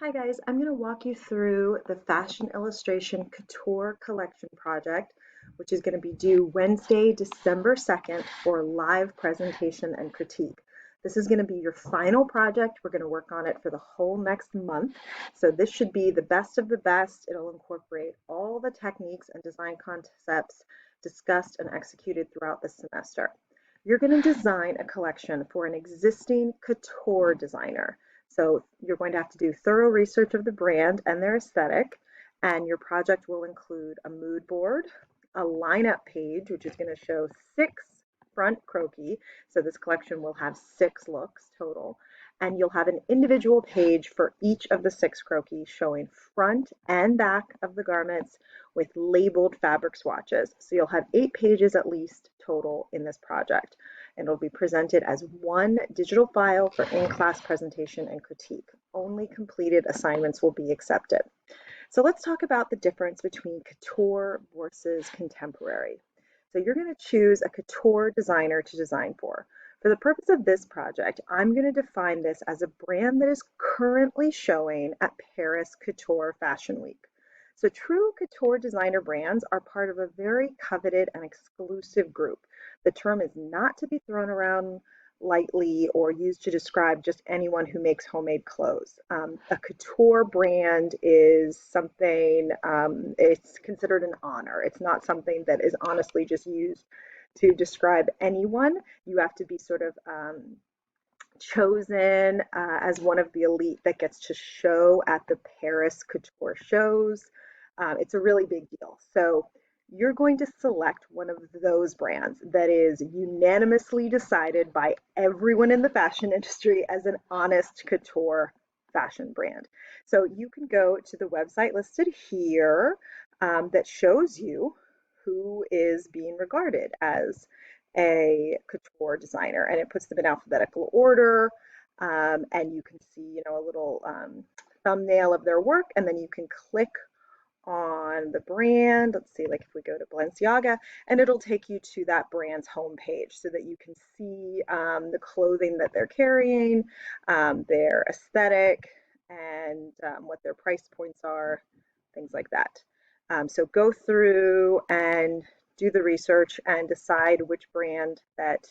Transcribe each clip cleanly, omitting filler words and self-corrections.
Hi guys, I'm going to walk you through the Fashion Illustration Couture Collection project, which is going to be due Wednesday, December 2nd for live presentation and critique. This is going to be your final project. We're going to work on it for the whole next month. So this should be the best of the best. It'll incorporate all the techniques and design concepts discussed and executed throughout the semester. You're going to design a collection for an existing couture designer. So you're going to have to do thorough research of the brand and their aesthetic, and your project will include a mood board, a lineup page, which is going to show 6 front croquis. So this collection will have 6 looks total, and you'll have an individual page for each of the 6 croquis showing front and back of the garments with labeled fabric swatches. So you'll have 8 pages at least total in this project, and it'll be presented as one digital file for in-class presentation and critique. Only completed assignments will be accepted. So let's talk about the difference between couture versus contemporary. So you're going to choose a couture designer to design for. For the purpose of this project, I'm going to define this as a brand that is currently showing at Paris Couture Fashion Week. So true couture designer brands are part of a very coveted and exclusive group. The term is not to be thrown around lightly or used to describe just anyone who makes homemade clothes. A couture brand is something, it's considered an honor. It's not something that is honestly just used to describe anyone. You have to be sort of chosen as one of the elite that gets to show at the Paris couture shows. It's a really big deal. So you're going to select one of those brands that is unanimously decided by everyone in the fashion industry as an honest couture fashion brand. So you can go to the website listed here that shows you who is being regarded as a couture designer, and it puts them in alphabetical order. And you can see, a little thumbnail of their work, and then you can click on the brand. Let's see, like if we go to Balenciaga, and it'll take you to that brand's homepage so that you can see the clothing that they're carrying, their aesthetic, and what their price points are, things like that. So go through and do the research and decide which brand that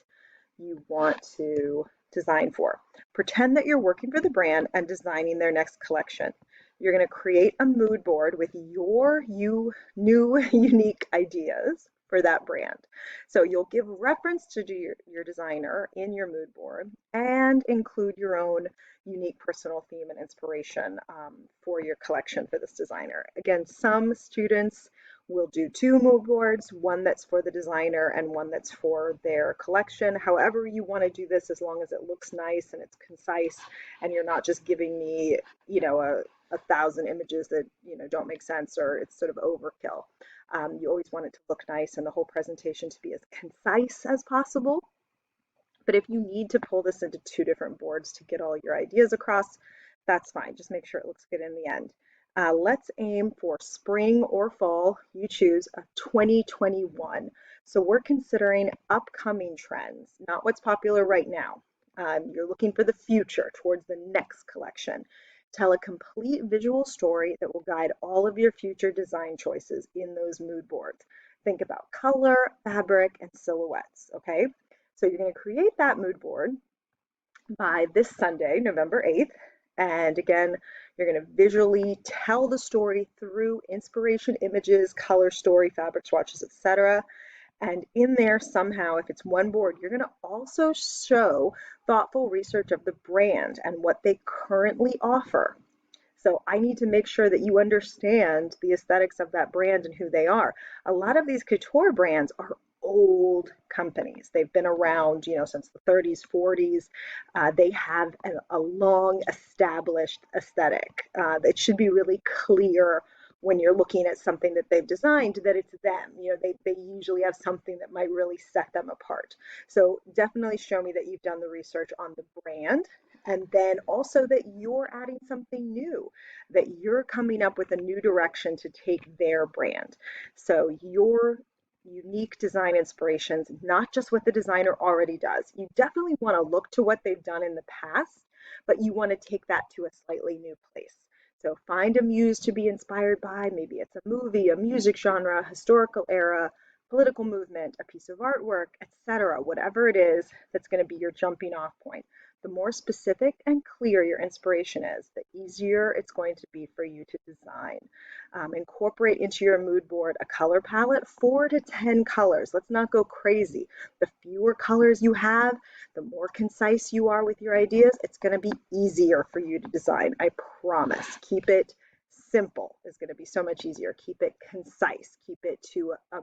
you want to design for. Pretend that you're working for the brand and designing their next collection. You're going to create a mood board with your new unique ideas for that brand. So you'll give reference to your designer in your mood board and include your own unique personal theme and inspiration for your collection for this designer. Again, some students will do 2 mood boards, one that's for the designer and one that's for their collection. However you want to do this, as long as it looks nice and it's concise and you're not just giving me, a thousand images that don't make sense, or it's sort of overkill. You always want it to look nice and the whole presentation to be as concise as possible. But if you need to pull this into 2 different boards to get all your ideas across, that's fine. Just make sure it looks good in the end. Let's aim for spring or fall, you choose, of 2021. So we're considering upcoming trends, not what's popular right now. You're looking for the future, towards the next collection. Tell a complete visual story that will guide all of your future design choices in those mood boards. Think about color, fabric, and silhouettes, okay? So you're going to create that mood board by this Sunday, November 8th. And again, you're going to visually tell the story through inspiration images, color story, fabric swatches, etc. And in there somehow, if it's one board, you're going to also show thoughtful research of the brand and what they currently offer. So I need to make sure that you understand the aesthetics of that brand and who they are. A lot of these couture brands are old companies. They've been around, since the 30s, 40s. They have a long established aesthetic. It should be really clear when you're looking at something that they've designed that it's them. They usually have something that might really set them apart. So definitely show me that you've done the research on the brand, and then also that you're adding something new, that you're coming up with a new direction to take their brand. So your unique design inspirations, not just what the designer already does. You definitely want to look to what they've done in the past, but you want to take that to a slightly new place. So find a muse to be inspired by. Maybe it's a movie, a music genre, a historical era, political movement, a piece of artwork, etc. Whatever it is that's going to be your jumping off point. The more specific and clear your inspiration is, the easier it's going to be for you to design. Incorporate into your mood board a color palette, 4 to 10 colors. Let's not go crazy. The fewer colors you have, the more concise you are with your ideas, it's going to be easier for you to design. I promise. Keep it simple is going to be so much easier. Keep it concise. Keep it to a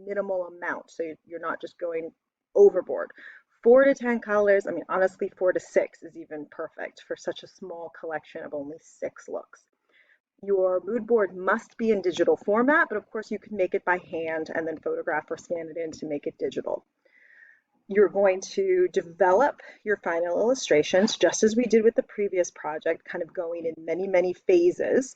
minimal amount so you're not just going overboard. 4 to 10 colors. I mean, honestly, 4 to 6 is even perfect for such a small collection of only 6 looks. Your mood board must be in digital format, but of course you can make it by hand and then photograph or scan it in to make it digital. You're going to develop your final illustrations just as we did with the previous project, kind of going in many, many phases.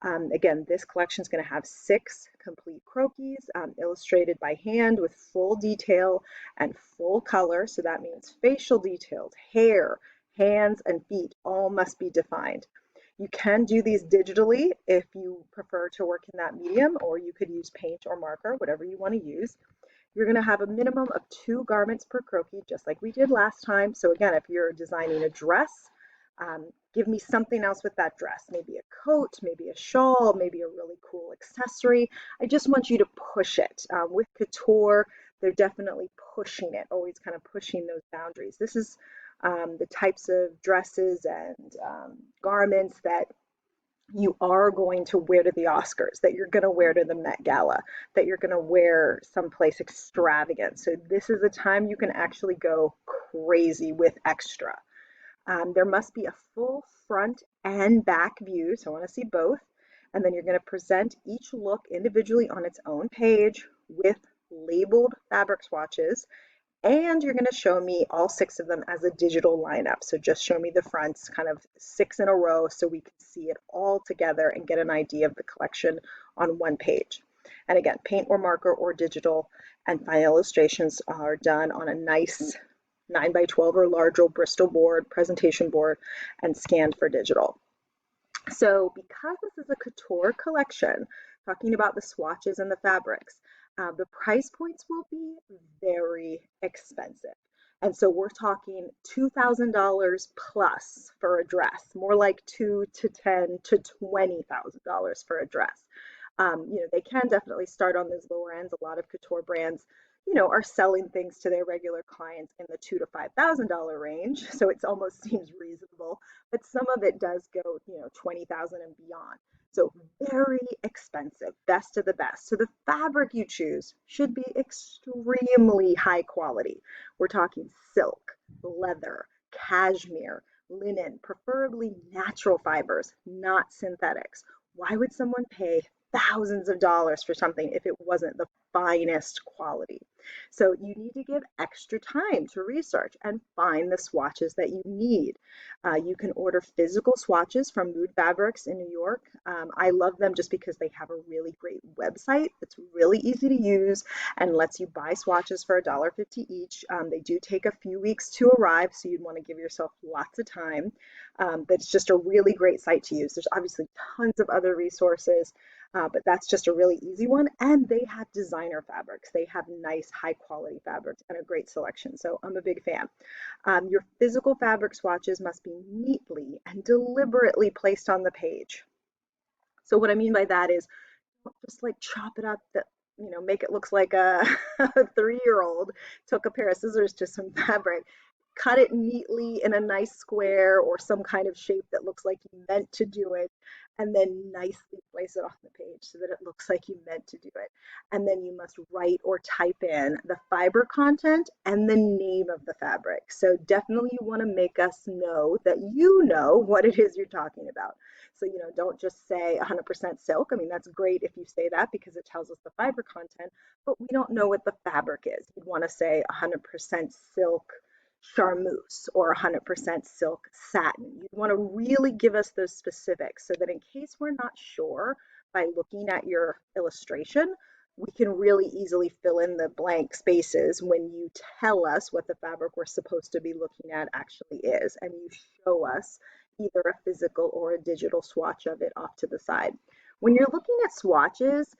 Again, this collection is going to have 6 complete croquis illustrated by hand with full detail and full color. So that means facial details, hair, hands, and feet all must be defined. You can do these digitally if you prefer to work in that medium, or you could use paint or marker, whatever you want to use. You're going to have a minimum of 2 garments per croquis, just like we did last time. So again, if you're designing a dress, give me something else with that dress. Maybe a coat, maybe a shawl, maybe a really cool accessory. I just want you to push it. With Couture, they're definitely pushing it, always kind of pushing those boundaries. This is the types of dresses and garments that you are going to wear to the Oscars, that you're going to wear to the Met Gala, that you're going to wear someplace extravagant. So this is a time you can actually go crazy with extra. There must be a full front and back view, so I want to see both. And then you're going to present each look individually on its own page with labeled fabric swatches, and you're going to show me all 6 of them as a digital lineup. So just show me the fronts, kind of 6 in a row, so we can see it all together and get an idea of the collection on one page. And again, paint or marker or digital, and final illustrations are done on a nice 9 by 12 or larger Bristol board, presentation board, and scanned for digital. So because this is a couture collection, talking about the swatches and the fabrics, the price points will be very expensive. And so we're talking $2,000 plus for a dress, more like $2 to $10 to $20,000 for a dress. They can definitely start on those lower ends. A lot of couture brands, are selling things to their regular clients in the $2,000 to $5,000 range. So it almost seems reasonable, but some of it does go, 20,000 and beyond. So very expensive, best of the best. So the fabric you choose should be extremely high quality. We're talking silk, leather, cashmere, linen, preferably natural fibers, not synthetics. Why would someone pay thousands of dollars for something if it wasn't the finest quality? So you need to give extra time to research and find the swatches that you need. You can order physical swatches from Mood Fabrics in New York. I love them just because they have a really great website that's really easy to use and lets you buy swatches for $1.50 each. They do take a few weeks to arrive, so you'd want to give yourself lots of time. But it's just a really great site to use. There's obviously tons of other resources, but that's just a really easy one. And they have designer fabrics. They have nice, high quality fabrics and a great selection. So I'm a big fan. Your physical fabric swatches must be neatly and deliberately placed on the page. So what I mean by that is just like chop it up, make it look like a, a 3-year-old took a pair of scissors to some fabric, cut it neatly in a nice square or some kind of shape that looks like you meant to do it, and then nicely place it on the page so that it looks like you meant to do it. And then you must write or type in the fiber content and the name of the fabric. So definitely you want to make us know that you know what it is you're talking about. So, don't just say 100% silk. I mean, that's great if you say that because it tells us the fiber content, but we don't know what the fabric is. You'd want to say 100% silk charmeuse or 100% silk satin. You want to really give us those specifics so that in case we're not sure by looking at your illustration, we can really easily fill in the blank spaces when you tell us what the fabric we're supposed to be looking at actually is, and you show us either a physical or a digital swatch of it off to the side. When you're looking at swatches,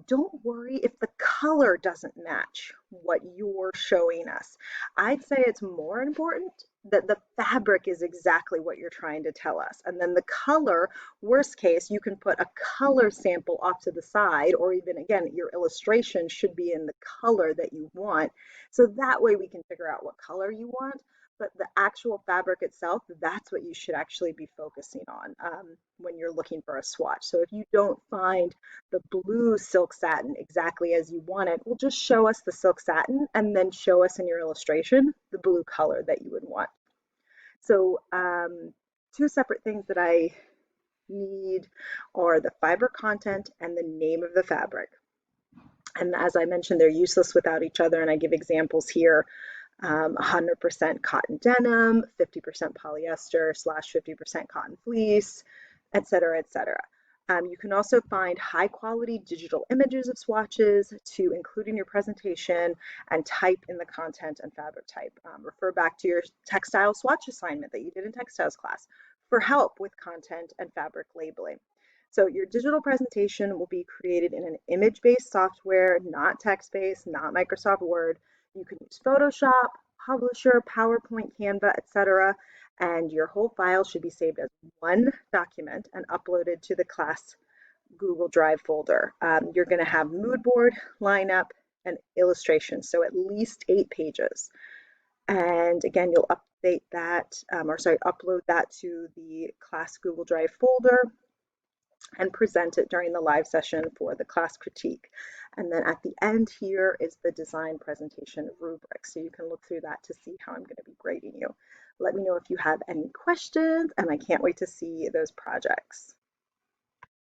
don't worry if the color doesn't match what you're showing us. I'd say it's more important that the fabric is exactly what you're trying to tell us. And then the color, worst case, you can put a color sample off to the side, or even again, your illustration should be in the color that you want. So that way we can figure out what color you want. But the actual fabric itself, that's what you should actually be focusing on when you're looking for a swatch. So if you don't find the blue silk satin exactly as you want it, well, just show us the silk satin and then show us in your illustration the blue color that you would want. So two separate things that I need are the fiber content and the name of the fabric. And as I mentioned, they're useless without each other, and I give examples here. 100% cotton denim, 50% polyester slash 50% cotton fleece, et cetera, et cetera. You can also find high quality digital images of swatches to include in your presentation and type in the content and fabric type. Refer back to your textile swatch assignment that you did in textiles class for help with content and fabric labeling. So your digital presentation will be created in an image-based software, not text-based, not Microsoft Word. You can use Photoshop, Publisher, PowerPoint, Canva, etc. And your whole file should be saved as one document and uploaded to the class Google Drive folder. You're going to have mood board, lineup, and illustrations, so at least 8 pages. And again, you'll update that, upload that to the class Google Drive folder and present it during the live session for the class critique. And then at the end here is the design presentation rubric. So you can look through that to see how I'm going to be grading you. Let me know if you have any questions, and I can't wait to see those projects.